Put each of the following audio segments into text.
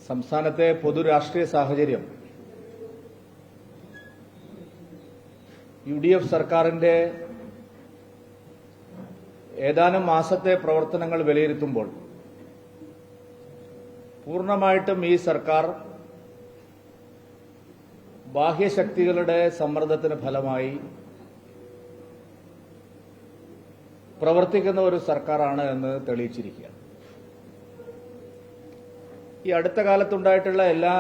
സംസ്ഥാനത്തെ പൊതുരാഷ്ട്രീയ സാഹചര്യം UDF സർക്കാരിന്റെ ഏതാനും മാസത്തെ പ്രവർത്തനങ്ങൾ വിലയിരുത്തുമ്പോൾ പൂർണ്ണമായിട്ടും ഈ സർക്കാർ ബാഹ്യശക്തികളുടെ സമ്മർദ്ദത്തിന് ഫലമായി പ്രവർത്തിക്കുന്ന ഒരു സർക്കാരാണ് എന്ന് തെളിയിച്ചിരിക്കുകയാണ്. ഈ അടുത്ത കാലത്തുണ്ടായിട്ടുള്ള എല്ലാ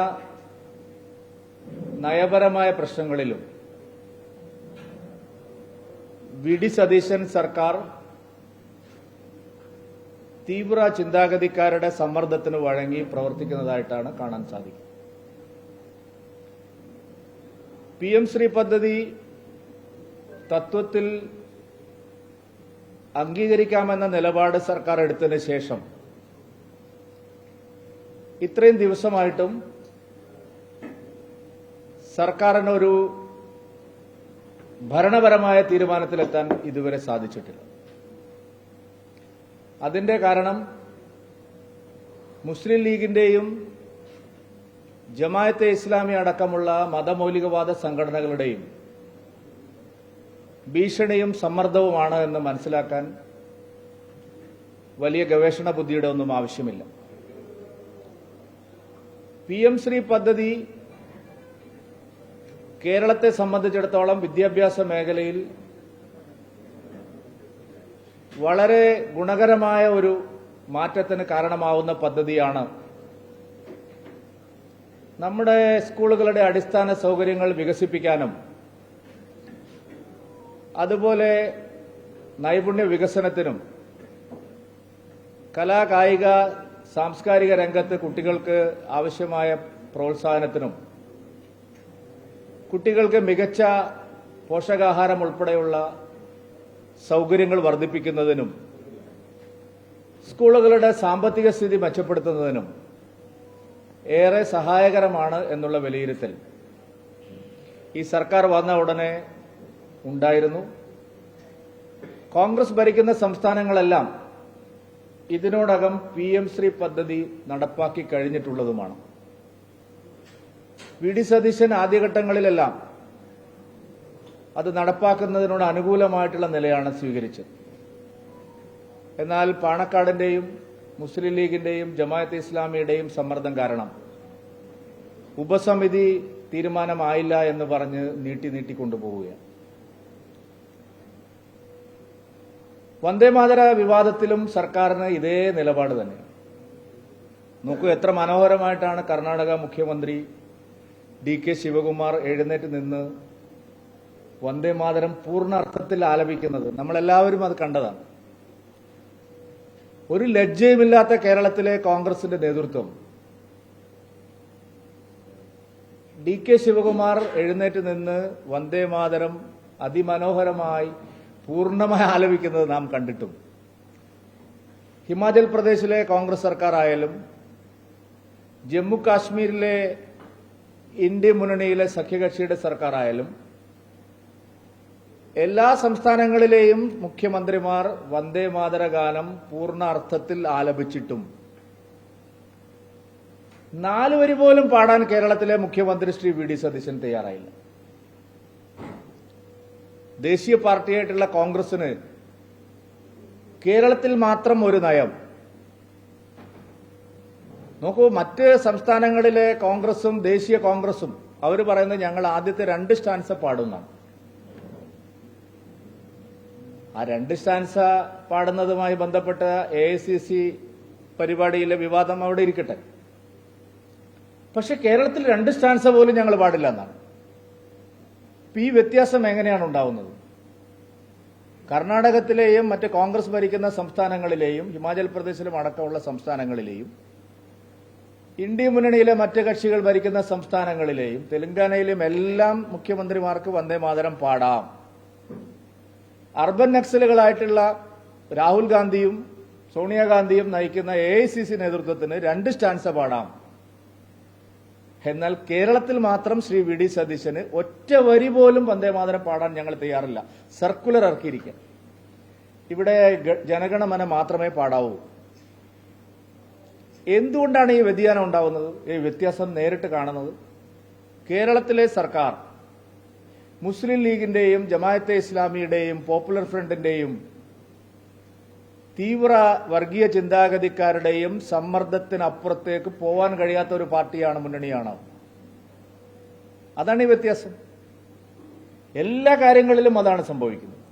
നയപരമായ പ്രശ്നങ്ങളിലും VD സതീശൻ സർക്കാർ തീവ്ര ചിന്താഗതിക്കാരുടെ സമ്മർദ്ദത്തിന് വഴങ്ങി പ്രവർത്തിക്കുന്നതായിട്ടാണ് കാണാൻ സാധിക്കുന്നത്. PM ശ്രീ പദ്ധതി തത്വത്തിൽ അംഗീകരിക്കാമെന്ന നിലപാട് സർക്കാർ എടുത്തതിന് ശേഷം ഇത്രയും ദിവസമായിട്ടും സർക്കാരിന് ഒരു ഭരണപരമായ തീരുമാനത്തിലെത്താൻ ഇതുവരെ സാധിച്ചിട്ടില്ല. അതിന്റെ കാരണം മുസ്ലിം ലീഗിന്റെയും ജമാഅത്തെ ഇസ്ലാമി അടക്കമുള്ള മതമൗലികവാദ സംഘടനകളുടെയും ഭീഷണിയും സമ്മർദ്ദവുമാണ് എന്ന് മനസ്സിലാക്കാൻ വലിയ ഗവേഷണ ബുദ്ധിയുടെ ഒന്നും ആവശ്യമില്ല. PM ശ്രീ പദ്ധതി കേരളത്തെ സംബന്ധിച്ചിടത്തോളം വിദ്യാഭ്യാസ മേഖലയിൽ വളരെ ഗുണകരമായ ഒരു മാറ്റത്തിന് കാരണമാവുന്ന പദ്ധതിയാണ്. നമ്മുടെ സ്കൂളുകളുടെ അടിസ്ഥാന സൗകര്യങ്ങൾ വികസിപ്പിക്കാനും അതുപോലെ നൈപുണ്യ വികസനത്തിനും കലാ കായിക സാംസ്കാരിക രംഗത്ത് കുട്ടികൾക്ക് ആവശ്യമായ പ്രോത്സാഹനത്തിനും കുട്ടികൾക്ക് മികച്ച പോഷകാഹാരം ഉൾപ്പെടെയുള്ള സൗകര്യങ്ങൾ വർദ്ധിപ്പിക്കുന്നതിനും സ്കൂളുകളുടെ സാമ്പത്തിക സ്ഥിതി മെച്ചപ്പെടുത്തുന്നതിനും ഏറെ സഹായകരമാണ് എന്നുള്ള വിലയിരുത്തൽ ഈ സർക്കാർ വന്ന ഉടനെ ഉണ്ടായിരുന്നു. കോൺഗ്രസ് ഭരിക്കുന്ന സംസ്ഥാനങ്ങളെല്ലാം ഇതിനോടകം PM ശ്രീ പദ്ധതി നടപ്പാക്കി കഴിഞ്ഞിട്ടുള്ളതുമാണ്. VD സതീശൻ ആദ്യഘട്ടങ്ങളിലെല്ലാം അത് നടപ്പാക്കുന്നതിനോട് അനുകൂലമായിട്ടുള്ള നിലയാണ് സ്വീകരിച്ചത്. എന്നാൽ പാണക്കാടിന്റെയും മുസ്ലിം ലീഗിന്റെയും ജമാഅത്തെ ഇസ്ലാമിയുടെയും സമ്മർദ്ദം കാരണം ഉപസമിതി തീരുമാനമായില്ല എന്ന് പറഞ്ഞ് നീട്ടിക്കൊണ്ടുപോവുകയാണ്. വന്ദേമാതര വിവാദത്തിലും സർക്കാരിന് ഇതേ നിലപാട് തന്നെ. നോക്കൂ, എത്ര മനോഹരമായിട്ടാണ് കർണാടക മുഖ്യമന്ത്രി DK ശിവകുമാർ എഴുന്നേറ്റ് നിന്ന് വന്ദേമാതരം പൂർണ്ണ അർത്ഥത്തിൽ ആലപിക്കുന്നത്. നമ്മളെല്ലാവരും അത് കണ്ടതാണ്. ഒരു ലജ്ജയുമില്ലാത്ത കേരളത്തിലെ കോൺഗ്രസിന്റെ നേതൃത്വം DK ശിവകുമാർ എഴുന്നേറ്റ് നിന്ന് വന്ദേമാതരം അതിമനോഹരമായി പൂർണ്ണമായി ആലപിക്കുന്നത് നാം കണ്ടിട്ടും ഹിമാചൽ പ്രദേശിലെ കോൺഗ്രസ് സർക്കാർ ആയാലും ജമ്മു കാശ്മീരിലെ ഇന്ത്യ മുന്നണിയിലെ സഖ്യകക്ഷിയുടെ സർക്കാർ ആയാലും എല്ലാ സംസ്ഥാനങ്ങളിലെയും മുഖ്യമന്ത്രിമാർ വന്ദേമാതര ഗാനം പൂർണ്ണ അർത്ഥത്തിൽ ആലപിച്ചിട്ടും 4 വരി പോലും പാടാൻ കേരളത്തിലെ മുഖ്യമന്ത്രി ശ്രീ VD സതീശൻ തയ്യാറായില്ല. ദേശീയ പാർട്ടിയായിട്ടുള്ള കോൺഗ്രസിന് കേരളത്തിൽ മാത്രം ഒരു നയം. നോക്കൂ, മറ്റ് സംസ്ഥാനങ്ങളിലെ കോൺഗ്രസും ദേശീയ കോൺഗ്രസും അവർ പറയുന്നത് ഞങ്ങൾ ആദ്യത്തെ 2 സ്റ്റാൻസ പാടുന്നതാണ്. ആ 2 സ്റ്റാൻസ പാടുന്നതുമായി ബന്ധപ്പെട്ട AICC പരിപാടിയിലെ വിവാദം അവിടെ ഇരിക്കട്ടെ. പക്ഷെ കേരളത്തിൽ 2 സ്റ്റാൻസ പോലും ഞങ്ങൾ പാടില്ല എന്നാണ്. ഈ വ്യത്യാസം എങ്ങനെയാണ് ഉണ്ടാവുന്നത്? കർണാടകത്തിലെയും മറ്റ് കോൺഗ്രസ് ഭരിക്കുന്ന സംസ്ഥാനങ്ങളിലെയും ഹിമാചൽ പ്രദേശിലും അടക്കമുള്ള സംസ്ഥാനങ്ങളിലെയും ഇന്ത്യ മുന്നണിയിലെ മറ്റ് കക്ഷികൾ ഭരിക്കുന്ന സംസ്ഥാനങ്ങളിലെയും തെലങ്കാനയിലെയും എല്ലാം മുഖ്യമന്ത്രിമാർക്ക് വന്ദേമാതരം പാടാം. അർബൻ നക്സലുകളായിട്ടുള്ള രാഹുൽ ഗാന്ധിയും സോണിയാഗാന്ധിയും നയിക്കുന്ന AICC നേതൃത്വത്തിന് 2 സ്റ്റാൻസ പാടാം. എന്നാൽ കേരളത്തിൽ മാത്രം ശ്രീ VD സതീശന് ഒറ്റ വരി പോലും വന്ദേമാതരം പാടാൻ ഞങ്ങൾ തയ്യാറില്ല. സർക്കുലർ ഇറക്കിയിരിക്കുക. ഇവിടെ ജനഗണമന മാത്രമേ പാടാവൂ. എന്തുകൊണ്ടാണ് ഈ വ്യതിയാനം ഉണ്ടാവുന്നത്, ഈ വ്യത്യാസം നേരിട്ട് കാണുന്നത്? കേരളത്തിലെ സർക്കാർ മുസ്ലിം ലീഗിന്റെയും ജമാഅത്തെ ഇസ്ലാമിയുടെയും പോപ്പുലർ ഫ്രണ്ടിന്റെയും തീവ്ര വർഗീയ ചിന്താഗതിക്കാരുടെയും സമ്മർദ്ദത്തിനപ്പുറത്തേക്ക് പോവാൻ കഴിയാത്ത ഒരു പാർട്ടിയാണ്, മുന്നണിയാണ്. അതാണ് ഈ വ്യത്യാസം. എല്ലാ കാര്യങ്ങളിലും അതാണ് സംഭവിക്കുന്നത്.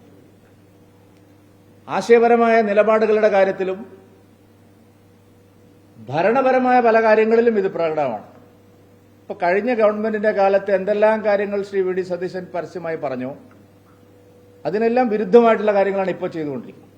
ആശയപരമായ നിലപാടുകളുടെ കാര്യത്തിലും ഭരണപരമായ പല കാര്യങ്ങളിലും ഇത് പ്രകടമാണ്. ഇപ്പൊ കഴിഞ്ഞ ഗവൺമെന്റിന്റെ കാലത്ത് എന്തെല്ലാം കാര്യങ്ങൾ ശ്രീ വി ഡി സതീശൻ പരസ്യമായി പറഞ്ഞു, അതിനെല്ലാം വിരുദ്ധമായിട്ടുള്ള കാര്യങ്ങളാണ് ഇപ്പോൾ ചെയ്തുകൊണ്ടിരിക്കുന്നത്.